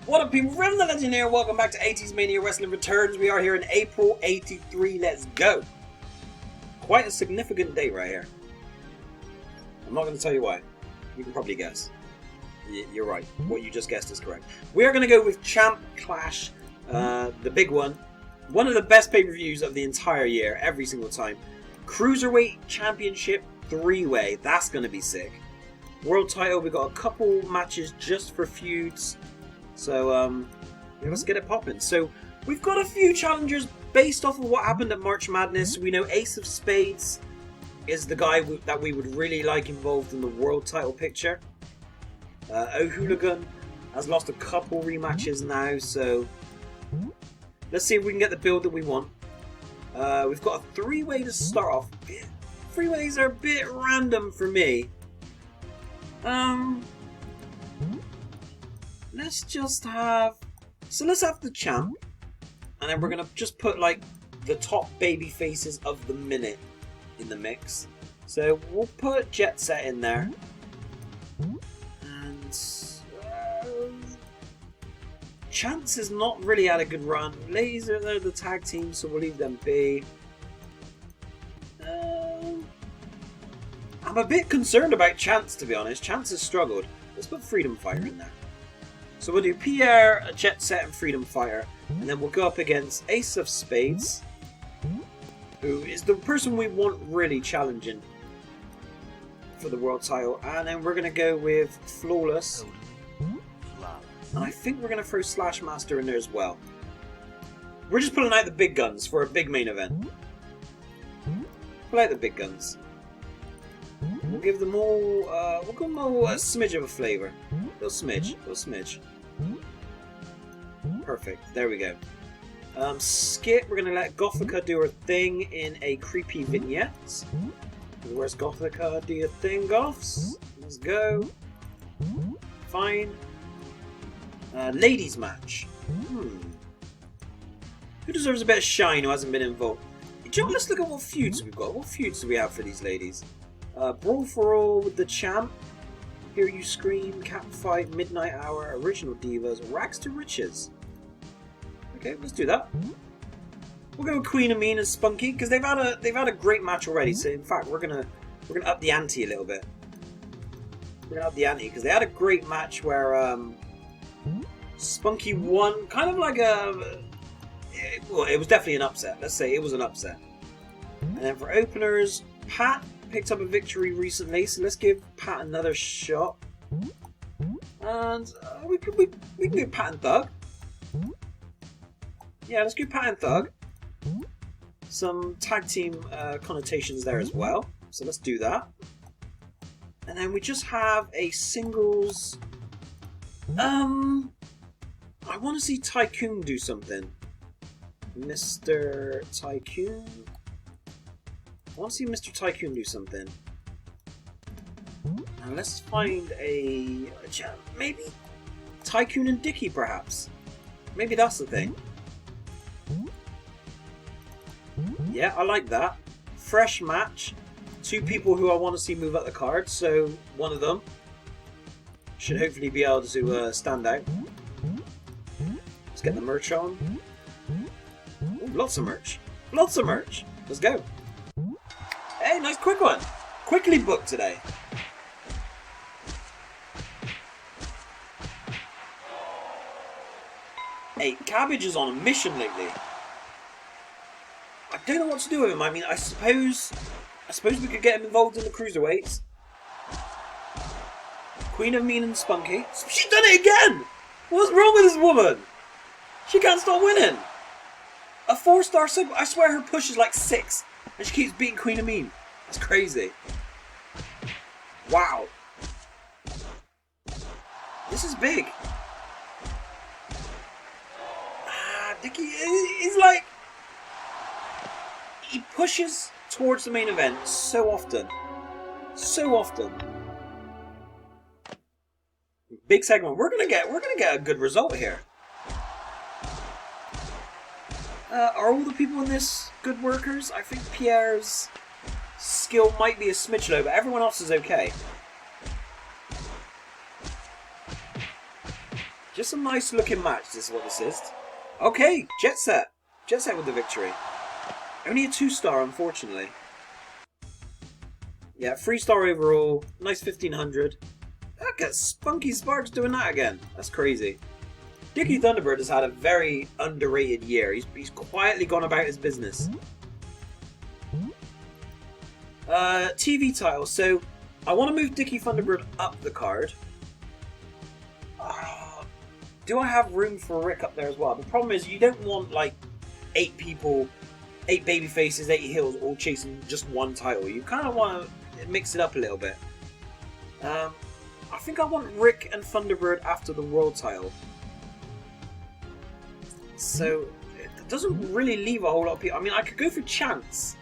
What up, people? Revan the Legend here. Welcome back to 80's Mania Wrestling Returns. We are here in April 83. Let's go. Quite a significant date right here. I'm not going to tell you why. You can probably guess. You're right. What you just guessed is correct. We are going to go with Champ Clash, the big one. One of the best pay-per-views of the entire year, every single time. Cruiserweight Championship 3-way. That's going to be sick. World title, we got a couple matches just for feuds. So, yeah, let's get it popping. So, we've got a few challengers based off of what happened at March Madness. We know Ace of Spades is the guy that we would really like involved in the world title picture. O'Hooligan has lost a couple rematches now, so let's see if we can get the build that we want. We've got a three-way to start off. Three-ways are a bit random for me. Let's just have... So let's have the champ. And then we're going to just put, like, the top baby faces of the minute in the mix. So we'll put Jet Set in there. And... Chance has not really had a good run. Ladies are the tag team, so we'll leave them be. I'm a bit concerned about Chance, to be honest. Chance has struggled. Let's put Freedom Fighter in there. So we'll do Pierre, Jet Set, and Freedom Fighter. And then we'll go up against Ace of Spades, who is the person we want really challenging for the world title. And then we're going to go with Flawless. And I think we're going to throw Slash Master in there as well. We're just pulling out the big guns for a big main event. Pull out the big guns. We'll give them all, we'll give them all a smidge of a flavour. Little smidge, little smidge. Perfect, there we go. Skip, we're going to let Gothica do her thing in a creepy vignette. Where's Gothica? Do your thing, Goths. Let's go. Fine. Ladies match. Who deserves a bit of shine who hasn't been involved? You know, let's look at what feuds we've got. What feuds do we have for these ladies? Brawl for All with the Champ, Hear You Scream, Cat Fight, Midnight Hour, Original Divas, Rags to Riches. Okay, let's do that. We'll go with Queen of Mean and Spunky because they've had a great match already. So in fact, we're gonna up the ante a little bit. We're gonna up the ante because they had a great match where Spunky won, kind of like well, it was definitely an upset. Let's say it was an upset. And then for openers, Pat picked up a victory recently, so let's give Pat another shot. And we can do Pat and Thug. Yeah, let's do Pat and Thug. Some tag team connotations there as well, so let's do that. And then we just have a singles. I want to see Tycoon do something. Mr. Tycoon. I want to see Mr. Tycoon do something. Now let's find maybe Tycoon and Dickie, perhaps. Maybe that's the thing. Yeah, I like that. Fresh match. Two people who I want to see move up the card, so one of them should hopefully be able to stand out. Let's get the merch on. Ooh, lots of merch. Lots of merch. Let's go. Hey, nice quick one. Quickly booked today. Hey, Cabbage is on a mission lately. I don't know what to do with him. I mean, I suppose we could get him involved in the cruiserweights. Queen of Mean and Spunky. She's done it again! What's wrong with this woman? She can't stop winning. A 4-star sub. I swear her push is like 6. And she keeps beating Queen of Mean. That's crazy. Wow. This is big. Dickie is like... He pushes towards the main event so often. So often. Big segment. We're gonna get a good result here. Are all the people in this good workers? I think Pierre's skill might be a smidge low, but everyone else is okay. Just a nice looking match, this is what this is. Okay, Jet Set. Jet Set with the victory. Only a 2-star, unfortunately. Yeah, 3-star overall. Nice 1500. Look at Spunky Sparks doing that again. That's crazy. Dickie Thunderbird has had a very underrated year. He's quietly gone about his business. TV title. So, I want to move Dickie Thunderbird up the card. Do I have room for Rick up there as well? The problem is you don't want like 8 people, 8 baby faces, 8 heels all chasing just one title. You kind of want to mix it up a little bit. I think I want Rick and Thunderbird after the world title. So it doesn't really leave a whole lot of people. I mean, I could go for Chance.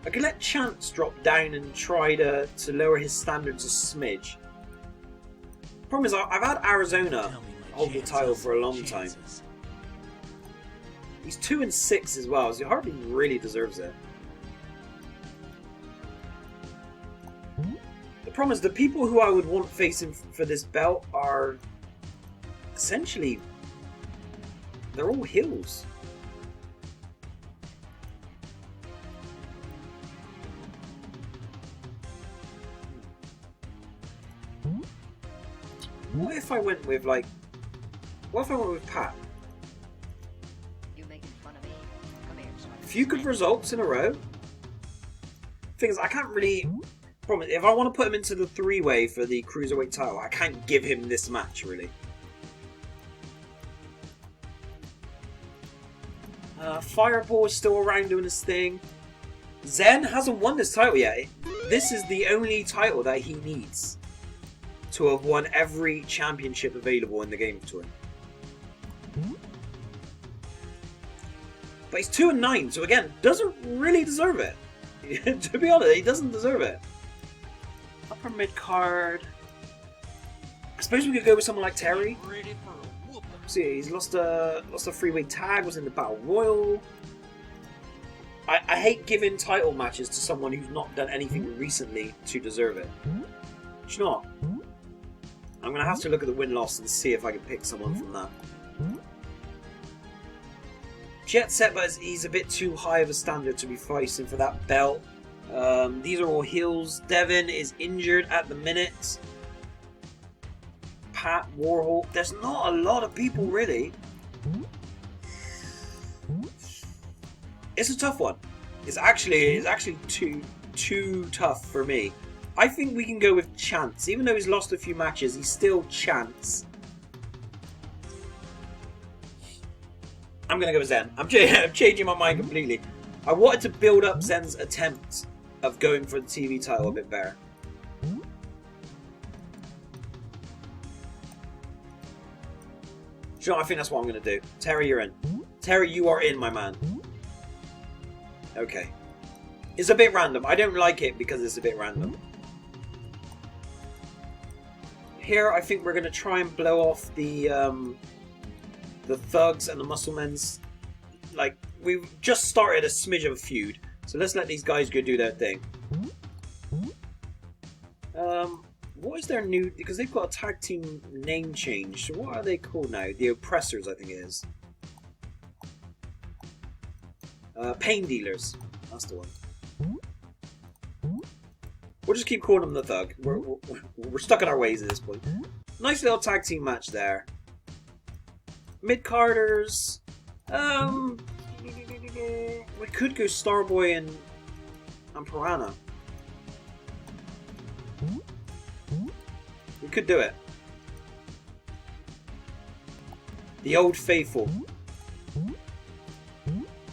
I could let Chance drop down and try to lower his standards a smidge. Problem is, I've had Arizona hold the title for a long time. He's 2-6 as well, so he hardly really deserves it. The problem is, the people who I would want facing for this belt are essentially, they're all heels. What if I went with like? What if I went with Pat? You making fun of me? Come here, so I can Few good results in a row. Thing is, I can't really. Problem is, if I want to put him into the 3-way for the cruiserweight title, I can't give him this match really. Fireball is still around doing his thing. Zen hasn't won this title yet. This is the only title that he needs to have won every championship available in the game to him. But he's 2-9, so again, doesn't really deserve it. To be honest, he doesn't deserve it. Upper mid card. I suppose we could go with someone like Terry. See, he's lost a 3-way tag, was in the Battle Royal. I hate giving title matches to someone who's not done anything recently to deserve it. Do you know what? I'm going to have to look at the win-loss and see if I can pick someone from that. Jet Set, but he's a bit too high of a standard to be fighting for that belt. These are all heels. Devin is injured at the minute. Pat, Warhol. There's not a lot of people, really. It's a tough one. It's actually too tough for me. I think we can go with Chance. Even though he's lost a few matches, he's still Chance. I'm going to go with Zen. I'm changing my mind completely. I wanted to build up Zen's attempt of going for the TV title a bit better. Do you know what? I think that's what I'm going to do. Terry, you're in. Terry, you are in, my man. Okay. It's a bit random. I don't like it because it's a bit random. Here, I think we're going to try and blow off the thugs and the musclemen's. Like, we've just started a smidge of a feud, so let's let these guys go do their thing. What is their new? Because they've got a tag team name change. So what are they called now? The Oppressors, I think it is. Pain Dealers. That's the one. We'll just keep calling them the Thug. We're stuck in our ways at this point. Nice little tag team match there. Mid-carders. We could go Starboy and Piranha. We could do it. The Old Faithful.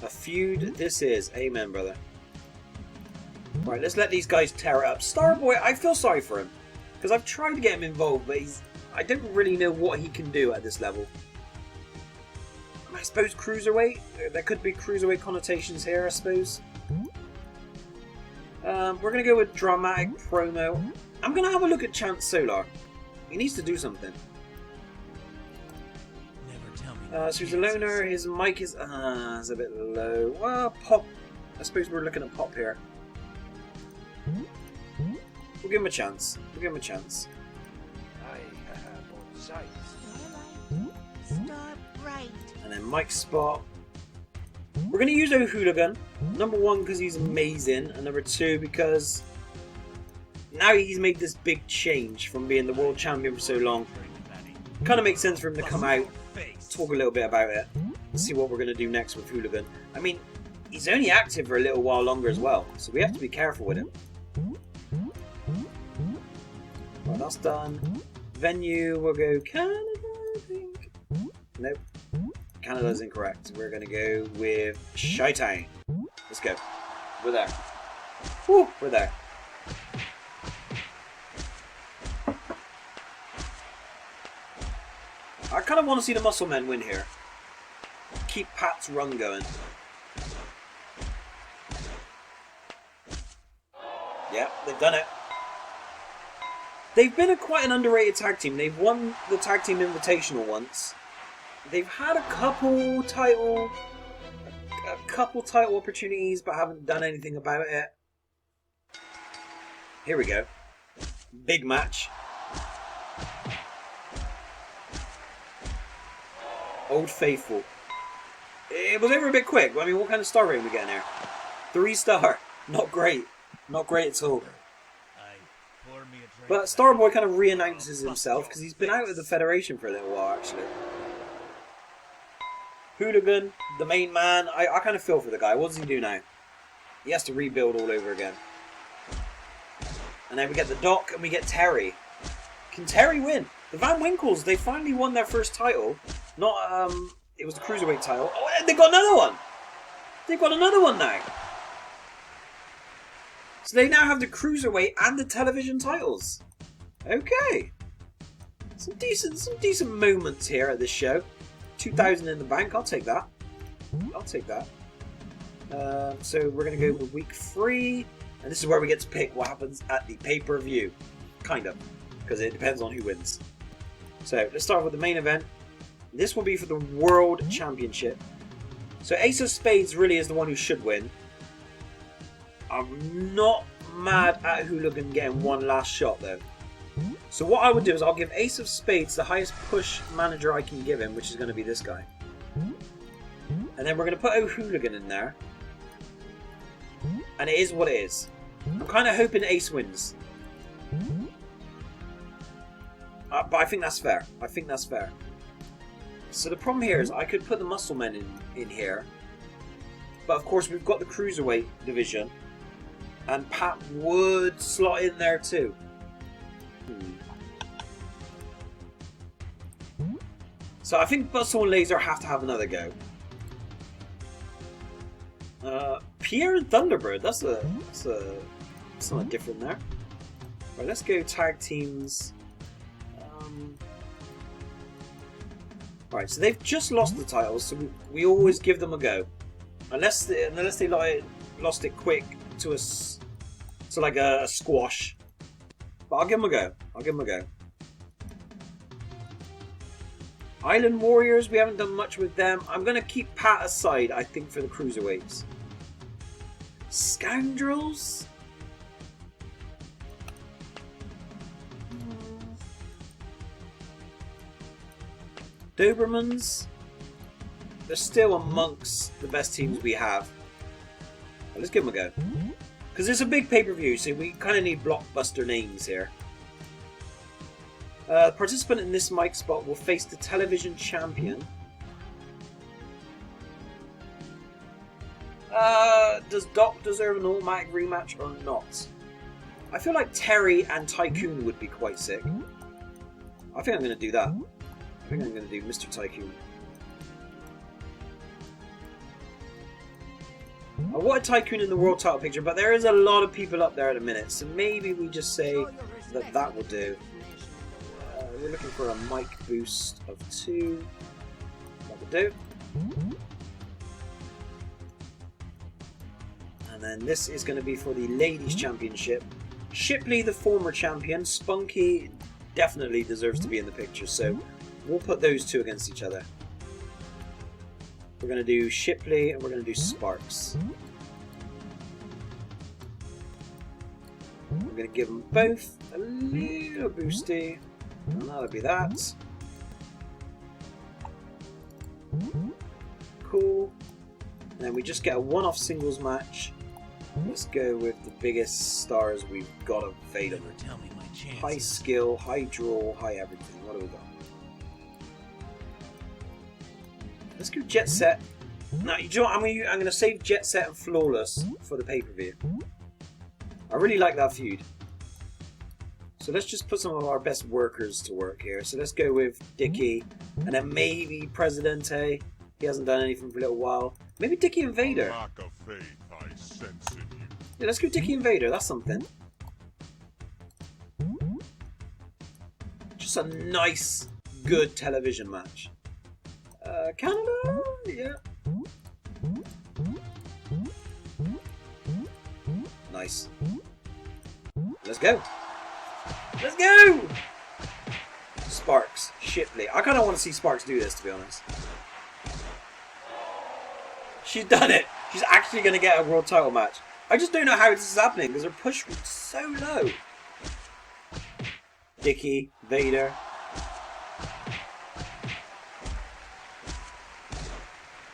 A feud this is. Amen, brother. Right, let's let these guys tear it up. Starboy, I feel sorry for him. Because I've tried to get him involved, but I don't really know what he can do at this level. I suppose Cruiserweight? There could be Cruiserweight connotations here, I suppose. We're going to go with Dramatic Promo. I'm going to have a look at Chance Solar. He needs to do something. So he's a loner, his mic is a bit low. Well, Pop. I suppose we're looking at Pop here. We'll give him a chance. We'll give him a chance. And then Mike's spot. We're going to use O'Hooligan. Number one, because he's amazing. And number two, because now he's made this big change from being the world champion for so long. Kind of makes sense for him to come out, talk a little bit about it, and see what we're going to do next with Hooligan. I mean, he's only active for a little while longer as well, so we have to be careful with him. Well, that's done. Venue, we'll go Canada, I think. Nope. Canada's incorrect. We're going to go with Chi-Town. Let's go. We're there. Woo, we're there. I kind of want to see the Muscle Men win here. Keep Pat's run going. Yeah, they've done it. They've been quite an underrated tag team. They've won the Tag Team Invitational once. They've had a couple title opportunities, but haven't done anything about it. Here we go. Big match. Old Faithful. It was over a bit quick. I mean, what kind of star rating are we getting here? 3 star. Not great. Not great at all. But Starboy kind of re-announces himself because he's been out of the Federation for a little while, actually. Hooligan, the main man. I kind of feel for the guy. What does he do now? He has to rebuild all over again. And then we get the Doc and we get Terry. Can Terry win? The Van Winkles, they finally won their first title. Not, it was the Cruiserweight title. Oh, and they got another one! They've got another one now! So they now have the Cruiserweight and the television titles. Okay. Some decent moments here at this show. 2,000 in the bank, I'll take that. I'll take that. So we're going to go with week 3. And this is where we get to pick what happens at the pay-per-view. Kind of. Because it depends on who wins. So let's start with the main event. This will be for the World Championship. So Ace of Spades really is the one who should win. I'm not mad at Hooligan getting one last shot though. So what I would do is I'll give Ace of Spades the highest push manager I can give him, which is going to be this guy. And then we're going to put O'Hooligan in there. And it is what it is. I'm kind of hoping Ace wins. But I think that's fair. I think that's fair. So the problem here is I could put the Muscle Men in here. But of course we've got the Cruiserweight division. And Pat would slot in there too. So I think Bustle and Laser have to have another go. Pierre and Thunderbird, that's something different there. Right, let's go tag teams. Right, so they've just lost the titles, so we always give them a go, unless they lost it quick to us, so like a squash. But I'll give them a go. I'll give them a go. Island Warriors, we haven't done much with them. I'm going to keep Pat aside, I think, for the Cruiserweights. Scoundrels? Dobermans? They're still amongst the best teams we have. But let's give them a go. Because it's a big pay-per-view, so we kind of need blockbuster names here. Participant in this mic spot will face the television champion. Does Doc deserve an automatic rematch or not? I feel like Terry and Tycoon would be quite sick. I think I'm going to do that. I think I'm going to do Mr. Tycoon. I wanted Tycoon in the world title picture, but there is a lot of people up there at the minute, so maybe we just say that that will do. We're looking for a mic boost of 2. That will do. And then this is going to be for the Ladies Championship. Shipley, the former champion. Spunky definitely deserves to be in the picture, so we'll put those two against each other. We're going to do Shipley and we're going to do Sparks. We're going to give them both a little boosty. And that'll be that. And then we just get a one-off singles match. Let's go with the biggest stars we've got available. High skill, high draw, high everything. What do we got? Let's go Jet Set. Now, you know what? I'm going to save Jet Set and Flawless for the pay-per-view. I really like that feud. So let's just put some of our best workers to work here. So let's go with Dickie, and then maybe Presidente. He hasn't done anything for a little while. Maybe Dickie and Vader. Lack of faith I sense in you. Yeah, let's go Dickie and Vader. That's something. Just a nice, good television match. Canada? Yeah. Nice. Let's go. Let's go! Sparks. Shipley. I kind of want to see Sparks do this, to be honest. She's done it. She's actually going to get a world title match. I just don't know how this is happening because her push was so low. Dickie, Vader.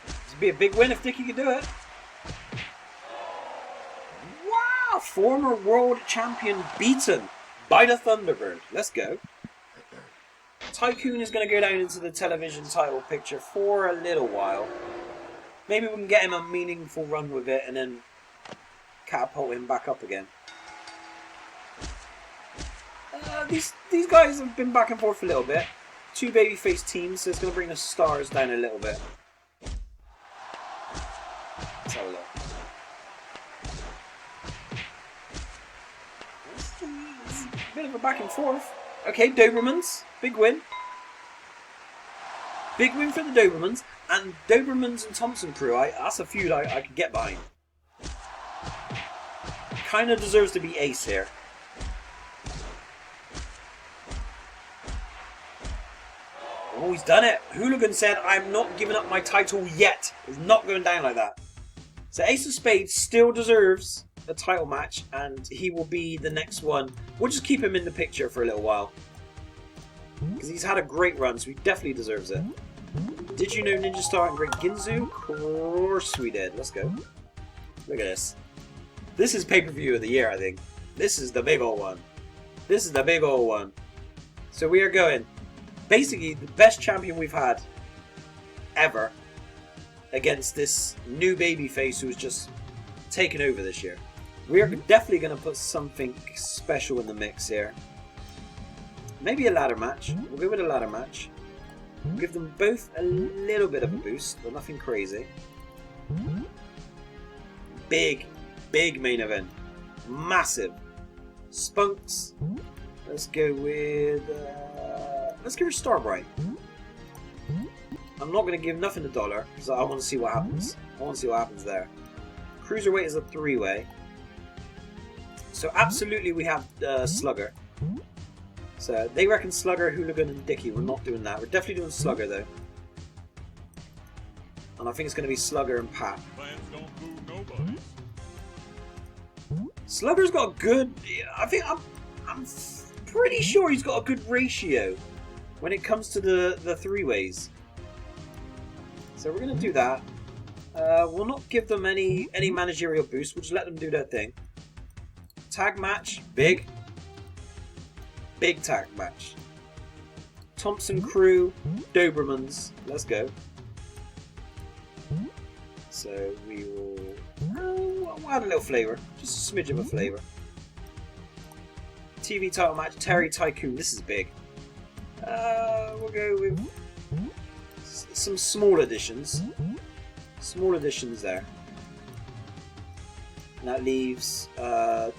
This would be a big win if Dickie could do it. Wow! Former world champion beaten by the Thunderbird. Let's go. Tycoon is going to go down into the television title picture for a little while. Maybe we can get him a meaningful run with it and then catapult him back up again. These guys have been back and forth a little bit. Two babyface teams, so it's going to bring the stars down a little bit. Let's have a look. It's a bit of a back and forth. Okay, Dobermans. Big win. Big win for the Dobermans. And Dobermans and Thompson crew, that's a feud I could get behind. Kind of deserves to be ace here. Oh, he's done it. Hooligan said, I'm not giving up my title yet. It's not going down like that. So Ace of Spades still deserves a title match, and he will be the next one. We'll just keep him in the picture for a little while. Because he's had a great run, so he definitely deserves it. Did you know Ninja Star and Great Ginzu? Of course we did. Let's go. Look at this. This is pay-per-view of the year, I think. This is the big old one. This is the big old one. So we are going, basically, the best champion we've had ever against this new babyface who's just taken over this year. We are definitely going to put something special in the mix here. Maybe a ladder match. We'll go with a ladder match. We'll give them both a little bit of a boost, but nothing crazy. Big, big main event. Massive. Spunks. Let's go with... let's give her Starbright. I'm not going to give nothing $1 because I want to see what happens. I want to see what happens there. Cruiserweight is a 3-way. So absolutely we have Slugger. So they reckon Slugger, Hooligan and Dickie. We're not doing that. We're definitely doing Slugger though. And I think it's going to be Slugger and Pat. Slugger's got a good... I think I'm pretty sure he's got a good ratio when it comes to the 3-ways. So we're going to do that. We'll not give them any managerial boost. We'll just let them do their thing. Tag match. Big. Big tag match. Thompson crew. Dobermans. Let's go. So we will... we'll add a little flavour. Just a smidge of a flavour. TV title match. Terry Tycoon. This is big. We'll go with some small additions. Small additions there. And that leaves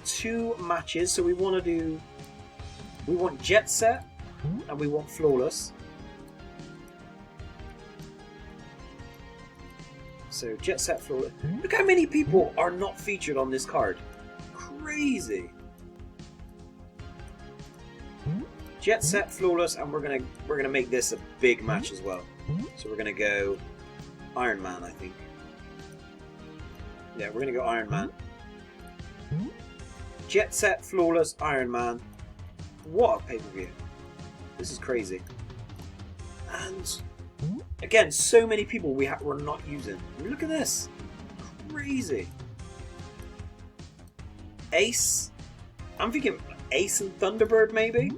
2 matches. So we want to do... We want Jet Set and we want Flawless. So Jet Set, Flawless. Look how many people are not featured on this card. Crazy. Jet Set, Flawless, and we're gonna make this a big match as well. So we're gonna go Iron Man, I think. Yeah, we're gonna go Iron Man. Jet Set, Flawless, Iron Man. What a pay-per-view. This is crazy. And again, so many people we're not using. I mean, look at this. crazy. Ace. I'm thinking Ace and Thunderbird, maybe?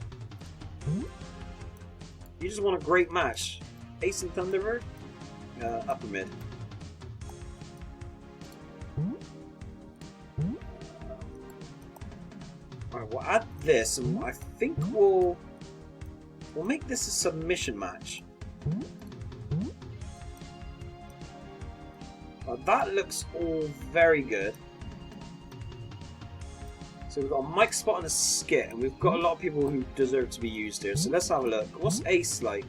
You just want a great match. Ace and Thunderbird? Upper mid. Alright, we'll add this, and I think we'll make this a submission match. That looks all very good. So we've got a mic spot and a skit, and we've got a lot of people who deserve to be used here. So let's have a look. What's Ace like?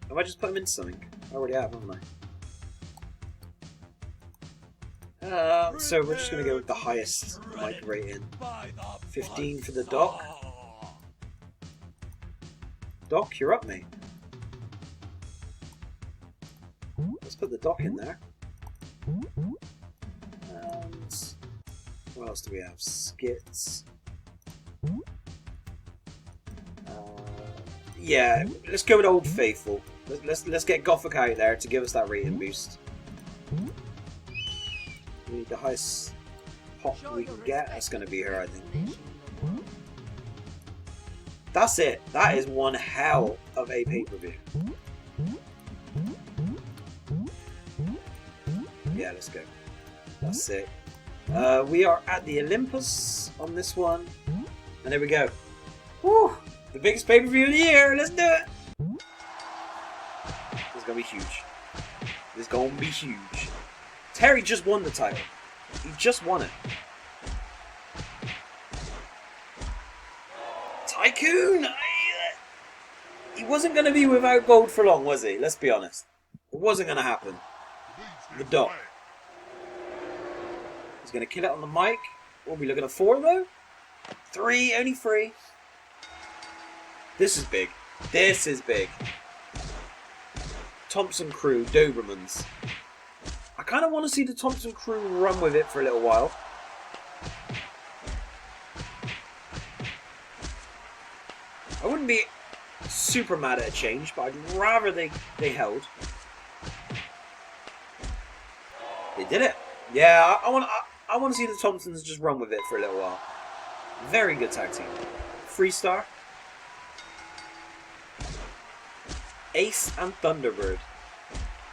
Have I just put him into something? I already have, haven't I? So we're just going to go with the highest mic rating. 15 for the Doc. Doc, you're up, mate. Let's put the Doc in there. And what else do we have? Skits. Yeah, let's go with Old Faithful. Let's get Gothic out there to give us that rating boost. We need the highest pop we can get. That's going to be her, I think. That's it. That is one hell of a pay-per-view. Yeah, let's go. That's it. We are at the Olympus on this one. And there we go. Woo! The biggest pay-per-view of the year. Let's do it. This is going to be huge. This is going to be huge. Terry just won the title. He just won it. Tycoon! He wasn't going to be without gold for long, was he? Let's be honest. It wasn't going to happen. The Doc. He's going to kill it on the mic. What are we looking at? 4 though? 3, only 3. This is big. This is big. Thompson crew, Dobermans. I kind of want to see the Thompson crew run with it for a little while. I wouldn't be super mad at a change, but I'd rather they held. They did it. Yeah, I want to see the Thompsons just run with it for a little while. Very good tag team. 3-star. Ace and Thunderbird.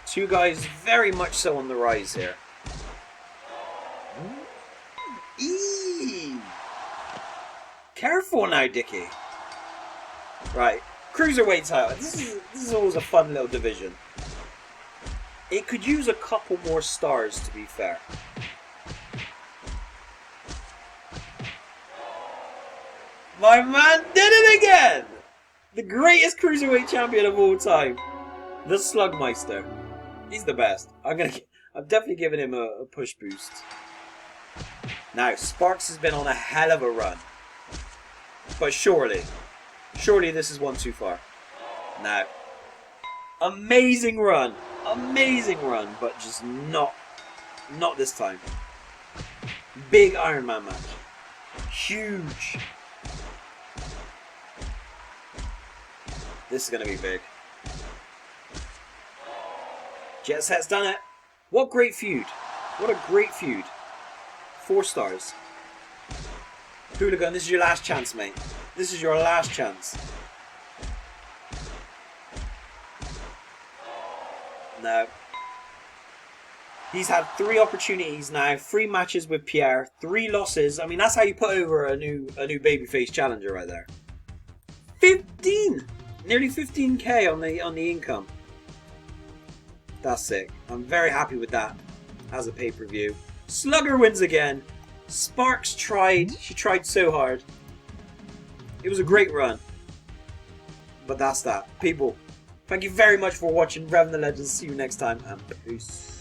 2 guys very much so on the rise here. Eee! Careful now, Dickie. Right, Cruiserweight title. This is always a fun little division. It could use a couple more stars, to be fair. My man did it again! The greatest Cruiserweight champion of all time. The Slugmeister. He's the best. I'm definitely giving him a push boost. Now, Sparks has been on a hell of a run. But surely this is one too far. Now, amazing run, but just not this time. Big Iron Man match. Huge. This is going to be big. Jet Set's done it. What great feud. What a great feud. 4 stars. Hooligan, this is your last chance, mate. This is your last chance. No. He's had 3 opportunities now. 3 matches with Pierre. 3 losses. I mean, that's how you put over a new babyface challenger right there. 15! Nearly 15k on the income. That's sick. I'm very happy with that as a pay-per-view. Slugger wins again. Sparks tried. She tried so hard. It was a great run. But that's that. People, thank you very much for watching Revan the Legends. See you next time and peace.